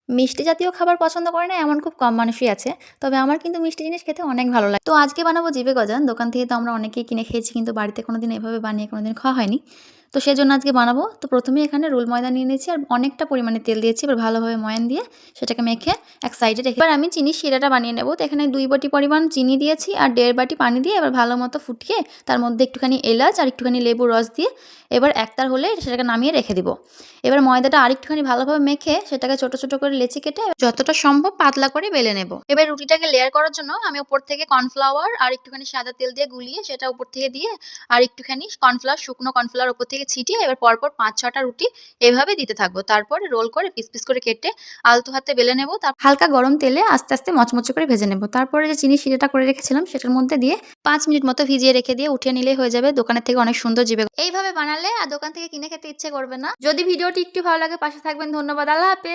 মিষ্টি জাতীয় খাবার পছন্দ করে না এমন খুব কম মানুষই আছে। তবে আমার কিন্তু মিষ্টি জিনিস খেতে অনেক ভালো লাগে। তো আজকে বানাবো জিভে গজা। দোকান থেকে তো আমরা অনেকেই কিনে খেয়েছি কিন্তু বাড়িতে কোনোদিন এভাবে বানিয়ে কোনোদিন খাওয়া হয়নি। তো সেজন্য আজকে বানাবো। তো ১ম এই এখানে রোল ময়দা নিয়ে নিয়েছি আর অনেকটা পরিমাণে তেল দিয়েছি। এবার ভালোভাবে ময়ান দিয়ে সেটাকে মেখে এক সাইডে রেখে এবার আমি চিনির শিরাটা বানিয়ে নেব। তো এখানে ২ বাটি পরিমাণ চিনি দিয়েছি আর ১.৫ বাটি পানি দিয়ে এবার ভালো মতো ফুটিয়ে তার মধ্যে একটুখানি এলাচ আর একটুখানি লেবুর রস দিয়ে এবার একতার হলে সেটাকে নামিয়ে রেখে দিব। এবার ময়দাটা আরেকটুখানি ভালোভাবে মেখে সেটাকে ছোট, ছোট করে লেচি কেটে যতটা সম্ভব পাতলা করে বেলে নেব। এবার রুটিটাকে লেয়ার করার জন্য আমি উপর থেকে কর্নফ্লাওয়ার আর একটুখানি সাদা তেল দিয়ে গুলিয়ে সেটা উপর থেকে দিয়ে আর একটুখানি কর্নফ্লাওয়ার শুকনো কর্নফ্লাওয়ার উপর থেকে ছিটিয়ে এবার পরপর ৫-৬ টা রুটি এভাবে দিতে থাকবো। তারপরে রোল করে পিস, পিস করে কেটে আলতো হাতে বেলে নেব। হালকা গরম তেলে আস্তে, আস্তে মচমচে করে ভেজে নেব। তারপরে যে চিনির শিরাটা করে রেখেছিলাম সেটার মধ্যে দিয়ে ৫ মিনিট মতো ভিজিয়ে রেখে দিয়ে উঠিয়ে নিলেই হয়ে যাবে। দোকানের থেকে অনেক সুন্দর জিবে এইভাবে বানালে আর দোকান থেকে কিনে খেতে ইচ্ছে করবে না। যদি ভিডিওটি একটু ভালো লাগে পাশে থাকবেন। ধন্যবাদ। আল্লাহ হাফেজ।